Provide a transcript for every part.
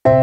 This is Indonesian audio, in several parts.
Assalamualaikum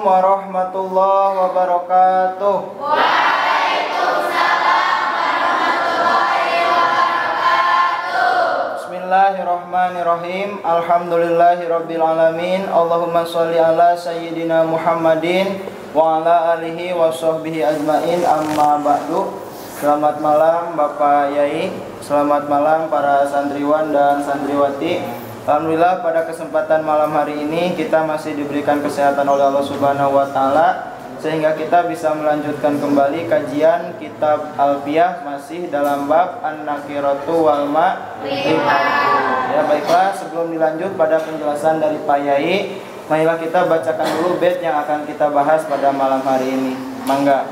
warahmatullahi wabarakatuh. Waalaikumsalam warahmatullahi wabarakatuh. Bismillahirrahmanirrahim. Alhamdulillahirabbil alamin. Allahumma sholli ala sayyidina Muhammadin wa ala alihi wa sahbihi ajmain. Amma ba'du. Selamat malam Bapak Yai. Selamat malam para santriwan dan santriwati. Alhamdulillah pada kesempatan malam hari ini kita masih diberikan kesehatan oleh Allah Subhanahu wa taala sehingga kita bisa melanjutkan kembali kajian kitab Alfiyah masih dalam bab An-Nakiratu wal Ma'rifatu. Ya baiklah, sebelum dilanjut pada penjelasan dari Pak Yai, marilah kita bacakan dulu bait yang akan kita bahas pada malam hari ini. Mangga.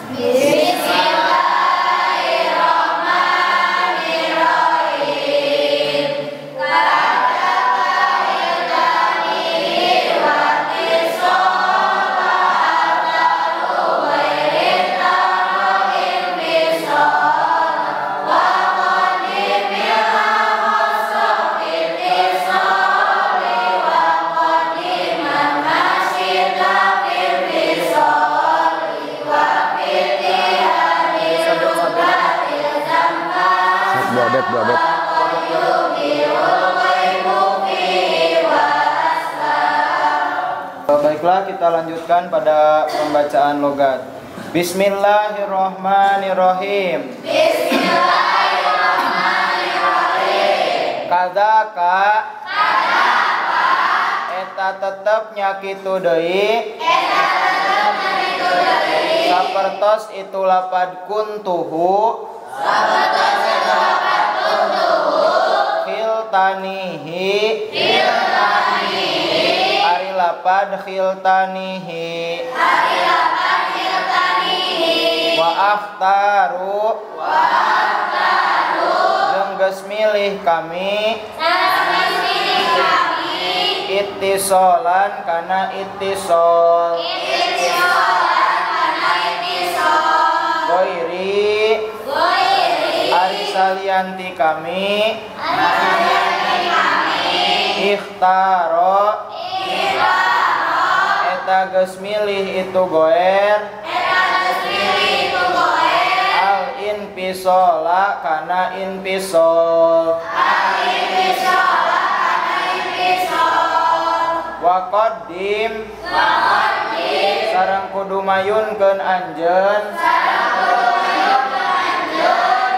Bismillah. Baiklah, kita lanjutkan pada pembacaan logat. Bismillahirrahmanirrahim. Bismillahirrahmanirrahim. Kadaka eta tetep nyakitu deui. Sapertos itu lapad kuntuhu. Khiltanihi. Ari lapad khiltanihi. Wa akhtaru. Jeung geus milih kami. Ittisolan kana ittisol. Goiri. Ari salianti kami. Ikhtaro. Eta geus milih itu goer. Al infisola kana infisol. Wa qaddim. Sareng kudu mayunkeun anjeun.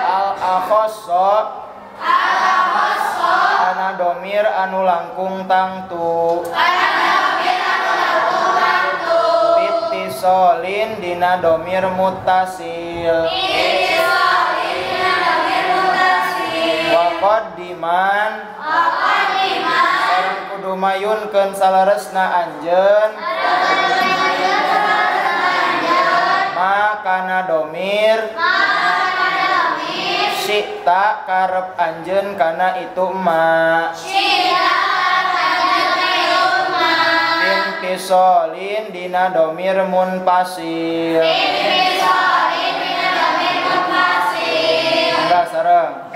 Al akhosso. Kana domir anu langkung tangtu. Ittisolin dina domir muttasil. Wa qaddiman. Sareng kudu mayunkeun salaresna anjeun. Ma kana domir. Syi'ta karep anjeun kana itu ma. Infisolin dina domir munfasil. Enggak sareng.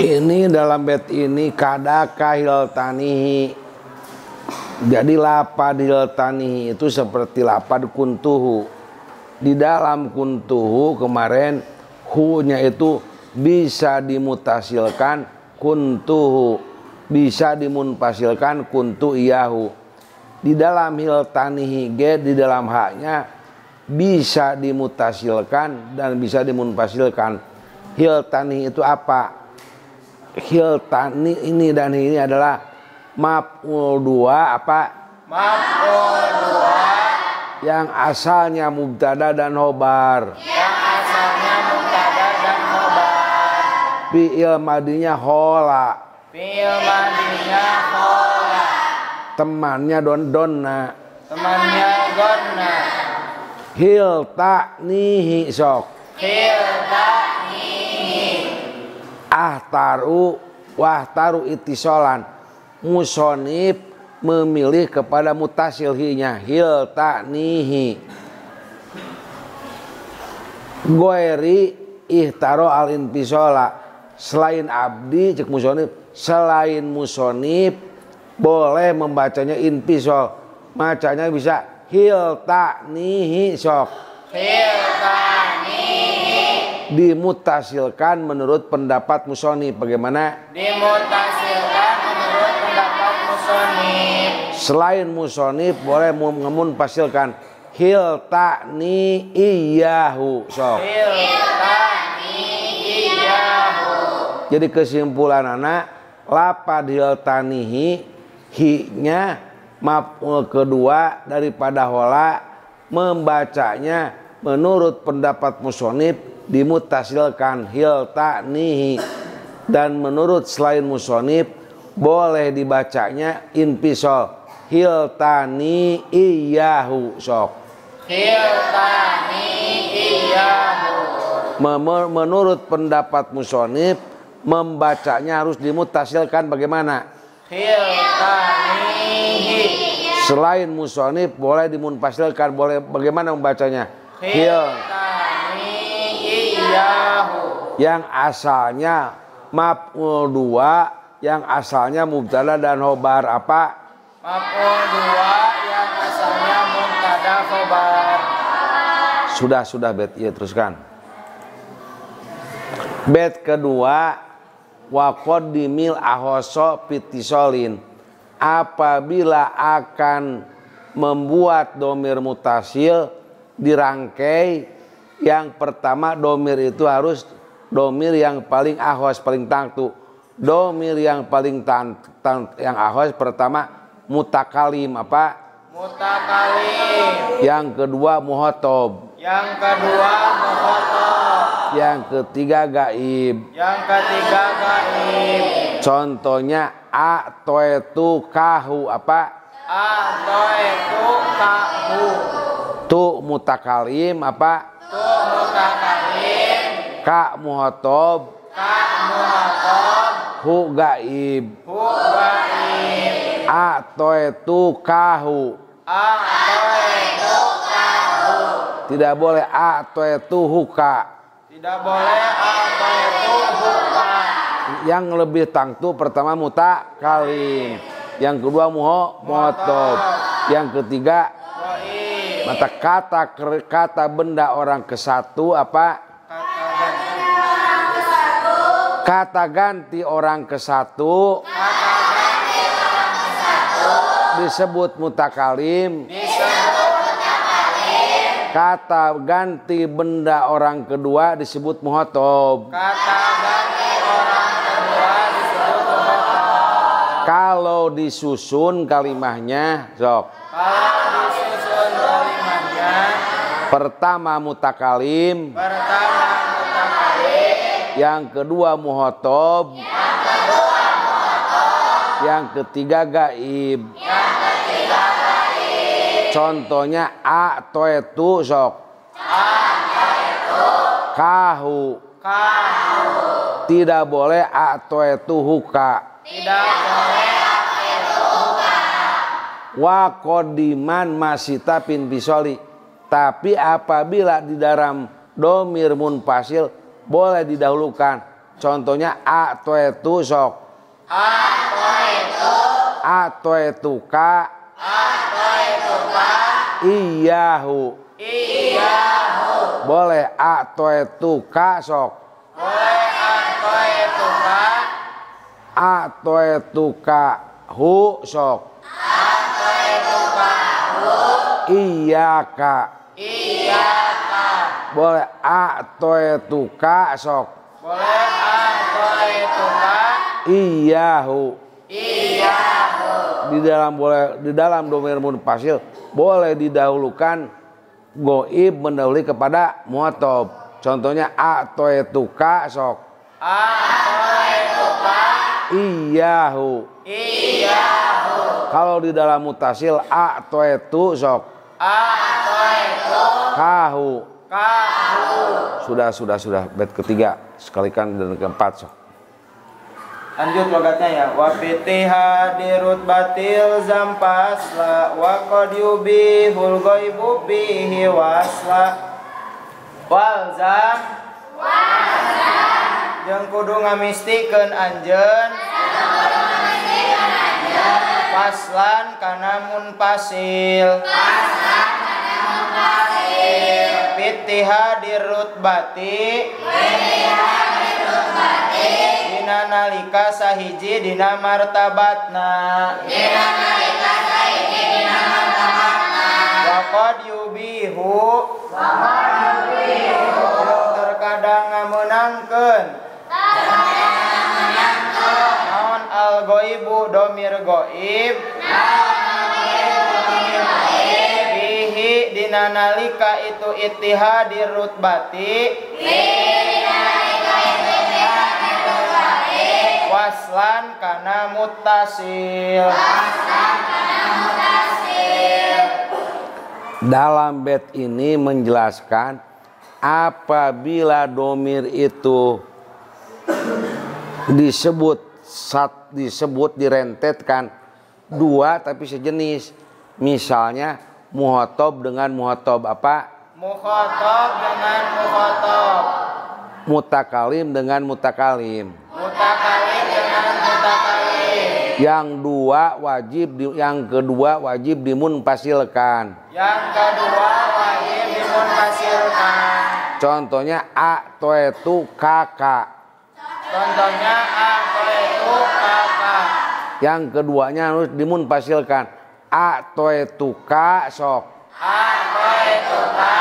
Ini dalam bait ini kadaka hiltanihi. Jadi lapad hiltanihi itu seperti lapad kuntuhu. Di dalam kuntuhu kemarin hu-nya itu bisa dimutasilkan kuntuhu, bisa dimunfasilkan kuntu iyahu. Di dalam hiltanihi ge di dalam haknya bisa dimutasilkan dan bisa dimunfasilkan. Hiltanihi itu apa? Hiltani ini dan ini adalah maf'ul dua apa? Maf'ul dua yang asalnya mubtada dan khobar. Yang asalnya Fi'il madinya hola. Fi'il madinya hola. Temannya donna. Temannya gonna. Hilta nihi sok. Hilta nihi. Ahtaru wahtaru itisolan. Musonib memilih kepada mutasil hinya. Hilta nihi. Goeri ihtaro al infisola. Selain abdi cek musonib. Selain musonib boleh membacanya infisol. Macanya bisa hilta nihi sok. Hilta nihi. Dimutasilkan menurut pendapat musonib. Bagaimana? Dimutasilkan menurut pendapat musonib. Selain musonib boleh memunfasilkan. Hilta ni iyahu sok. Hilta ni iyahu. Jadi kesimpulan anak lapad hiltanihi hi-nya maf'ul kedua daripada hola membacanya menurut pendapat musonib dimutasilkan hiltanihi, dan menurut selain musonib boleh dibacanya infisol hiltani iyahu sok. Hiltani iyahu. Menurut pendapat musonib membacanya harus dimutasilkan bagaimana? Hiltanihi. Selain musonib boleh dimunfasilkan, boleh bagaimana membacanya? Hiltani iyahu. Yang asalnya maf'ul dua, yang asalnya mubtada dan khobar apa? Maf'ul dua yang asalnya mubtada khobar. Sudah bet, ya teruskan. Bet kedua, wa qaddimil ahoso fitisolin. Apabila akan membuat domir mutasil dirangkai, yang pertama domir itu harus domir yang paling ahos, paling tangtu. Domir yang paling yang ahos pertama mutakalim apa? Mutakalim. Yang kedua muhotob. Yang kedua muhotob. Yang ketiga gaib. Yang ketiga gaib. Contohnya a toetu kahu apa? A toetu kahu. Tu mutakalim apa? Tu mutakalim. Ka muhotob. Ka muhotob. Hu gaib. Hu gaib. A toetu kahu. A toetu kahu. Tidak boleh a toetu huka. Tidak boleh a toetu huka. Yang lebih tangtu pertama mutakalim. Yang kedua muhotob. Yang ketiga Gaib. mata kata benda orang ke satu apa? Kata ganti orang ke satu disebut mutakalim. Kata ganti benda orang kedua disebut muhotob. Kata ganti orang kedua disebut muhotob. Kalau disusun kalimahnya, sok. Kalau disusun kalimahnya, Pertama mutakalim. pertama mutakalim. Yang kedua muhotob. Yang ketiga gaib. Contohnya a toetu sok. Kahu. Kahu. Tidak boleh a toetu huka. Tidak boleh a toetu huka. Wa kodiman masita pin bisoli. Tapi apabila di dalam domir munfasil boleh didahulukan. Contohnya a toetu sok. A toetu. A toetu ka. A toetu ka. Iyahu. Iyahu. Boleh a toetu ka sok. Boleh a toetu ka. A toetu ka hu sok. A toetu ka hu. Iyaka. Iyaka. Boleh a toetu ka sok. Boleh a toetu ka. Iyahu. Iyahu. Di dalam domir munfasil boleh didahulukan goib mendahului kepada muhotob. Contohnya a toetu ka sok. A Iyahu. Kalau di dalam mutasil a'toetu sok. Kahu. Sudah. Bait ketiga sekalikan dan keempat sok. Lanjut logatnya ya. Wa fitiha dirut batil zampasla wa qad yubihul ghaibu bihi wasla. Walzam jeung kudu ngamistikeun anjeun paslan kana munfasil. Fitiha dirut bati dina nalika sahiji dina martabatna. Waqad yubihu jeung terkadang ngameunangkeun naon al ghaibu domir ghaib bihi dina nalika itu ittihadir rutbati waslan kana muttasil. Dalam bait ini menjelaskan apabila domir itu disebut direntetkan dua tapi sejenis, misalnya muhotob dengan muhotob apa? Mukhatab dengan mukhatab, mutakalim dengan mutakalim. mutakalim dengan mutakalim. Yang kedua wajib dimunfasilkan. Yang kedua wajib dimunfasilkan. Contohnya a'toetu kakak. Contohnya a'toetu kakak. Yang keduanya harus dimunfasilkan. A'toetu ka sok. A'toetu ka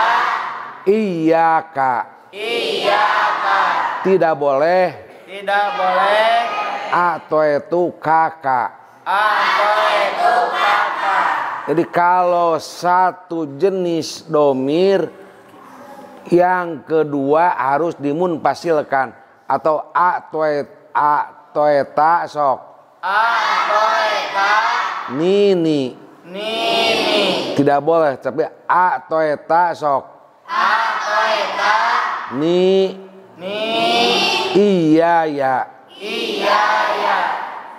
Iyaka. iyaka. Tidak boleh Tidak boleh a'toetu kakak. a'toetu kakak. Jadi kalau satu jenis domir, yang kedua harus dimunfasilkan atau a'toeta sok. A'toeta Nini. nini. Tidak boleh, tapi a'toeta sok. A'toeta Ni. Iya ya. iya ya.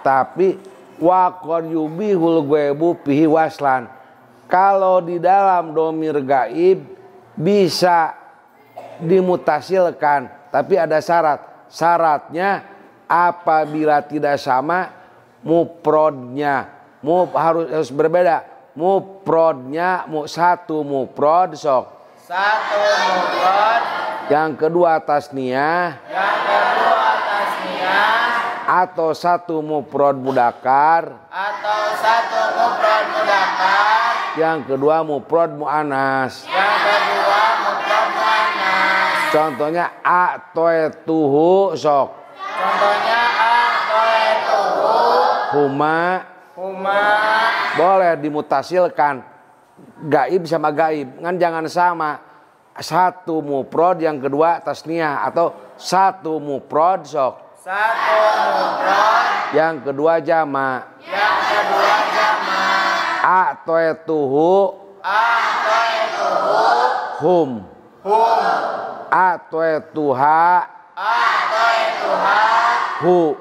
Tapi waqad yubihul ghaibu bihi waslan. Kalau di dalam domir gaib bisa dimutasilkan, tapi ada syarat. Syaratnya apabila tidak sama mufrodnya, harus berbeda. Mufrodnya satu mufrod sok. Satu mufrad. Yang kedua tasniyah. Yang kedua tasniyah. Atau satu mufrad mudakar. Atau satu mufrad mudzakkar. Yang kedua mufrad muannas. Yang kedua mufrad muannas. Contohnya a'toetuhu sok. Contohnya a'toetuhu Huma. Boleh dimutasilkan gaib sama gaib, kan jangan sama. Satu mufrad yang kedua tasniyah, atau satu mufrad sok. Satu mufrad. Yang kedua jama. Yang kedua jamak. A'toetuhu hum. A'toetuha hu.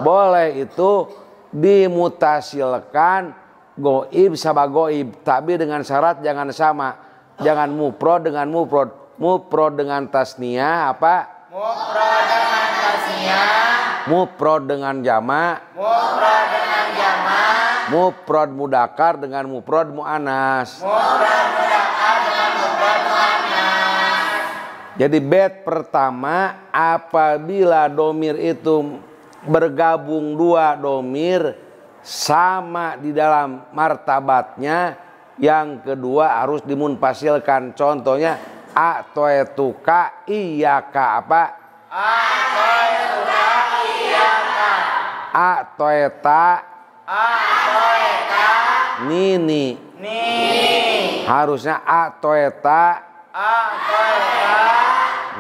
Boleh itu dimutasilkan goib sama goib, tapi dengan syarat jangan sama. Jangan mufrad dengan mufrad. Mufrad dengan tasniyah apa? Mufrad dengan tasniyah. Mufrad dengan jama. Mufrad dengan jamak. Mufrad mudakar dengan mufrad muannas. Mufrad mudzakkar dengan mufrad muannas. Jadi bait pertama, apabila domir itu bergabung dua domir sama di dalam martabatnya, yang kedua harus dimunfasilkan. Contohnya a'toetuka iyaka apa? A'toetuka iyaka. A'toeta nini. Harusnya a'toeta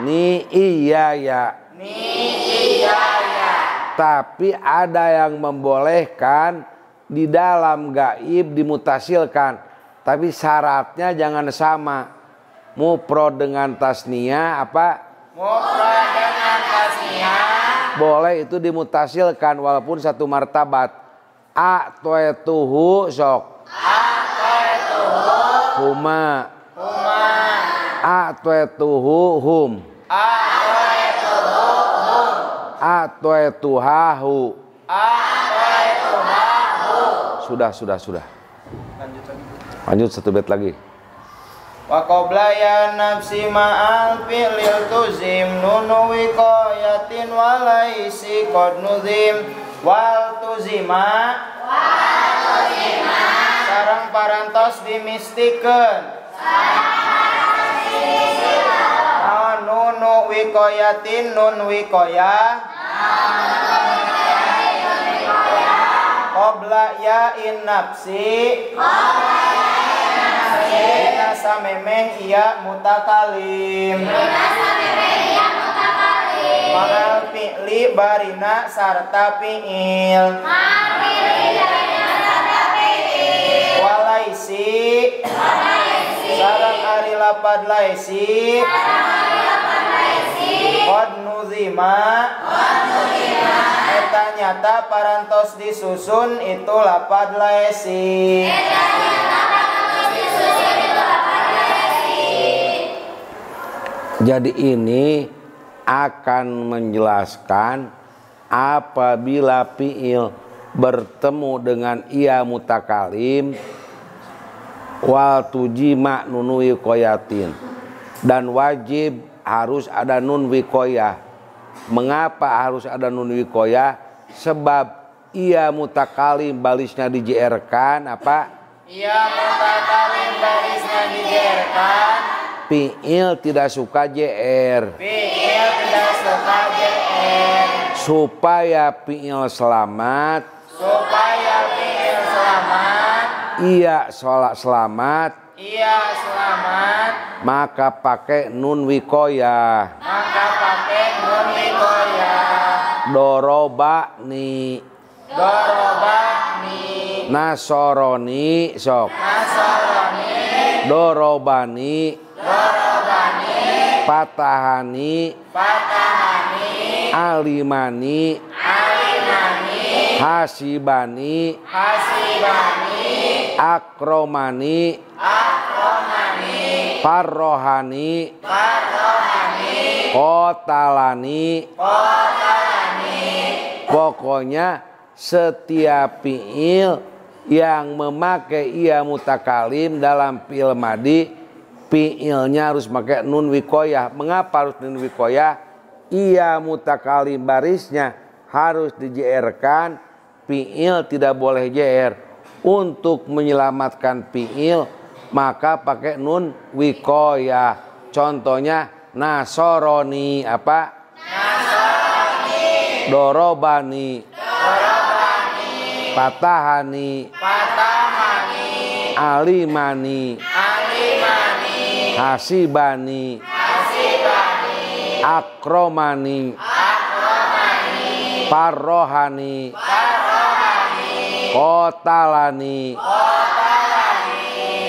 ni iya ya. Iya ya. Tapi ada yang membolehkan di dalam gaib dimutasilkan. Tapi syaratnya jangan sama. Mufrad dengan tasniyah apa? Mufrad dengan tasniyah. Boleh itu dimutasilkan walaupun satu martabat. A'twaituhu sok. A'twaituhu Huma. huma. A'twaituhu hum. A'twaituhu hum. A'twaituhahu. A'twaituhahu. Sudah. Lanjut lagi. Lanjut satu bait lagi. Wa qabla ya nafsi ma'al fi'lil tuzim nunu wiqayatin wa laisi qad nuzim wal tuzima sareng parantos dimistikeun nunu wiqayatin nun wiqayah qabla ya in nafsi Bina samemeh iya mutakalim Mahal fi'li barina sarta fi'il Walaisi sarang ari lapad laisi Qad nuzima eta nyata parantos disusun itu lapad laisi Jadi ini akan menjelaskan apabila fi'il bertemu dengan ia mutakalim wal tujima nun wiqayatin dan wajib harus ada nun wiqayah. Mengapa harus ada nun wiqayah? Sebab ia mutakalim balisnya dijerkan apa? Ia mutakalim balisnya dijerkan Fi'il tidak suka JR. Fi'il tidak suka JR. Supaya fi'il selamat. Supaya fi'il selamat. Iya selamat. Iya selamat. Maka pakai nun wiqayah. Maka pakai nun wiqayah. Dorobani. Dorobani. Nasoroni sok. Nasarani. Dorobani. Dorobani. Patahani. Patahani. Alimani. Alimani. Hasibani. Hasibani. Akromani. Akromani. Parrohani. Parrohani. Kotalani. Kotalani. Pokoknya setiap fi'il yang memakai ia mutakalim dalam fi'il madi, fi'ilnya harus pakai nun wiqayah. Mengapa harus nun wiqayah? Ia mutakalim barisnya harus di-JR-kan, fi'il tidak boleh JR. Untuk menyelamatkan fi'il maka pakai nun wiqayah. Contohnya nasoroni apa? Nasarani. Dorobani. Dorobani. Patahani. Patahani. Alimani. Alimani. Hasibani. Hasibani. Akromani. Akromani. Parrohani. Parrohani. Kotalani. Kotalani.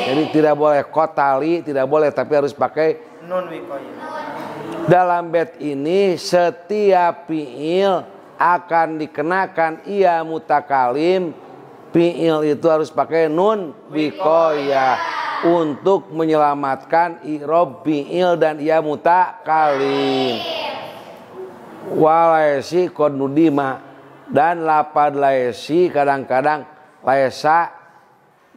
Jadi tidak boleh kotali, tidak boleh, tapi harus pakai. Nun wiqayah. Dalam bait ini setiap fi'il akan dikenakan ia mutakalim. Fi'il itu harus pakai nun wiqayah untuk menyelamatkan i'rab fi'il dan ia mutakalim. Walaisi qad nudima dan lapad laisi kadang-kadang laisa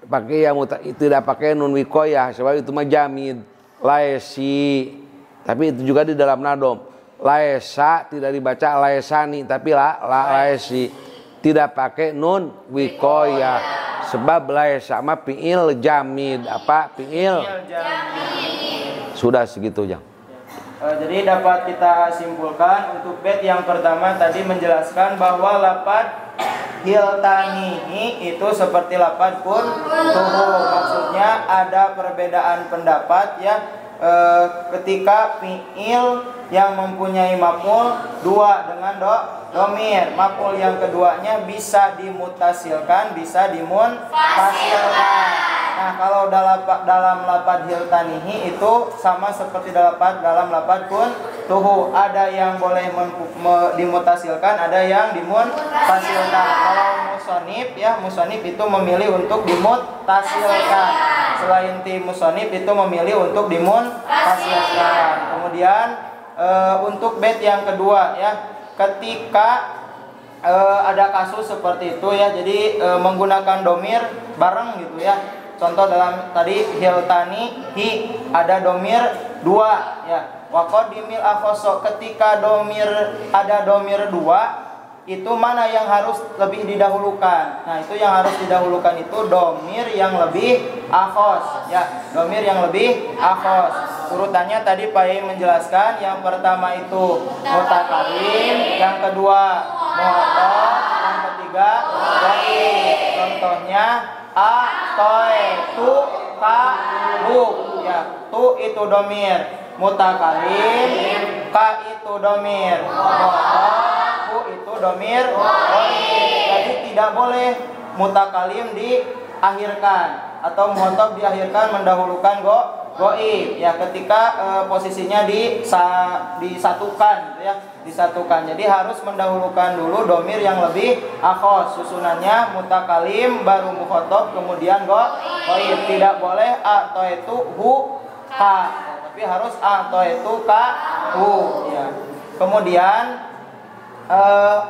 pakai ia tidak pakai nun wiqayah sebab itu mah jamid laisi. Tapi itu juga di dalam nadom. Laesa tidak dibaca laesani tapi laesi. Tidak pakai nun wiqayah. Sebab laesa mah fi'il jamid. Apa? Fi'il Jamid. sudah segitu Jang. Jadi dapat kita simpulkan untuk bait yang pertama tadi menjelaskan bahwa lapad hiltanihi itu seperti lapad kun tuhu. Maksudnya ada perbedaan pendapat ya. Ketika fi'il yang mempunyai maf'ul dua dengan domir. Maf'ul yang keduanya bisa dimutasilkan, bisa dimunfasilkan. Nah, kalau dalam lapad hiltanihi itu sama seperti dalam lapad kun tuhu. Ada yang boleh dimutasilkan, ada yang dimunfasilkan. Kalau musonif ya, musonif itu memilih untuk dimutasilkan. Selain tim musonif itu memilih untuk dimunfasilkan. Kemudian untuk bait yang kedua ya, ketika ada kasus seperti itu ya, jadi menggunakan domir bareng gitu ya. Contoh dalam tadi hiltani hi ada domir dua ya. Waqadimil akhoso, ketika ada domir dua, itu mana yang harus lebih didahulukan? Nah, itu yang harus didahulukan itu domir yang lebih akhos ya, domir yang lebih akhos. Urutannya tadi Pak Yai menjelaskan, yang pertama itu mutakalim, yang kedua muhotob, yang ketiga dhaif. Contohnya a, toe, tu, ka, bu ya. Tu itu domir mutakalim, ka itu domir muhotob, bu itu domir dhaif. Jadi tidak boleh mutakalim diakhirkan atau muhotob diakhirkan mendahulukan goib ya, ketika posisinya disatukan gitu ya, disatukan. Jadi harus mendahulukan dulu domir yang lebih akhos, susunannya mutakalim baru mukhotob kemudian goib. Tidak boleh a atau itu hu ka, tapi harus a atau itu ka hu ya. Kemudian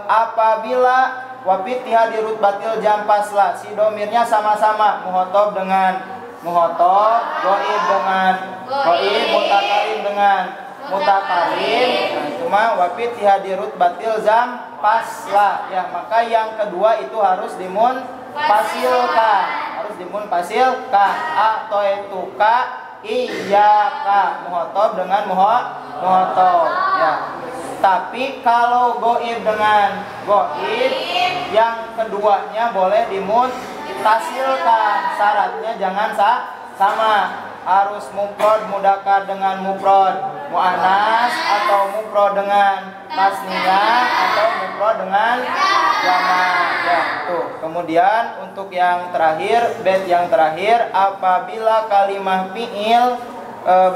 apabila wafitiha dirutbatil jampasla, si domirnya sama-sama muhotob dengan muhotob, goib dengan goib, mutakalim dengan mutakalim. Nah, itu mah wafitiha dirutbatil jampasla ya, maka yang kedua itu harus dimunfasilkan, atau itu ka iya ka, muhotob dengan muhotob ya. Tapi kalau goib dengan goib, yang keduanya boleh dimunfasilkan. Syaratnya jangan sama, harus mufrad mudzakkar dengan mufrad muannas, atau mufrad dengan tasniyah, atau mufrad dengan jamak ya. Tuh. Kemudian untuk yang terakhir, bait yang terakhir, apabila kalimah fi'il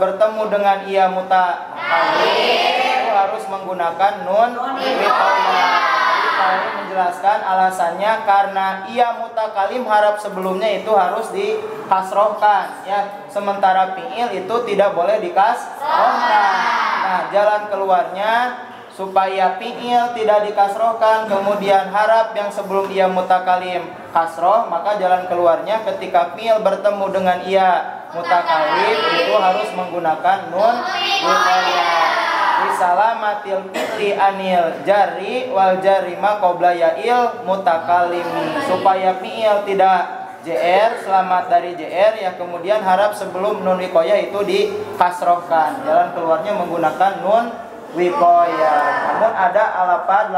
bertemu dengan ia mutakalim, harus menggunakan nun wikoyah. Tadi menjelaskan alasannya karena ia mutakalim harap sebelumnya itu harus dikasrohkan ya, sementara fi'il itu tidak boleh dikasrohkan. Nah, jalan keluarnya supaya fi'il tidak dikasrohkan kemudian harap yang sebelum ia mutakalim kasroh, maka jalan keluarnya ketika fi'il bertemu dengan ia mutakalim itu harus menggunakan nun wikoyah. Bisalamatil fi'li anil jari wal jarima qabla ya'il mutakalimi, supaya fi'il tidak JR, selamat dari JR ya, kemudian harap sebelum nun wikoyah itu dikasrohkan. Jalan keluarnya menggunakan nun wikoyah. Namun ada alafad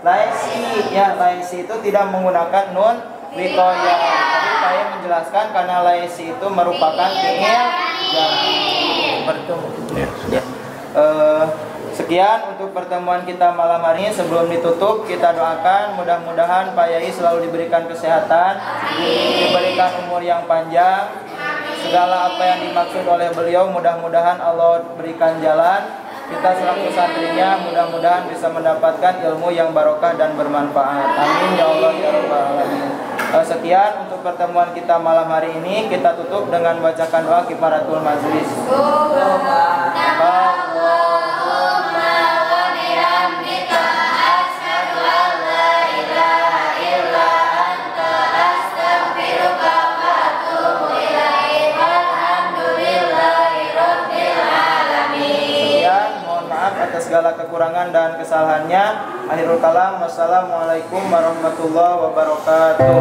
laisi ya, laisi itu tidak menggunakan nun wikoyah. Tadi saya menjelaskan karena laisi itu merupakan fi'il jari. Bertemu ya. Sekian untuk pertemuan kita malam hari ini. Sebelum ditutup, kita doakan mudah-mudahan Pak Yai selalu diberikan kesehatan, diberikan umur yang panjang, segala apa yang dimaksud oleh beliau mudah-mudahan Allah berikan jalan. Kita selaku santrinya mudah-mudahan bisa mendapatkan ilmu yang barokah dan bermanfaat. Amin ya Allah ya rabbal alamin. Sekian untuk pertemuan kita malam hari ini. Kita tutup dengan bacakan doa kifaratul majlis. Atas segala kekurangan dan kesalahannya. Akhirul kalam, wassalamualaikum warahmatullahi wabarakatuh.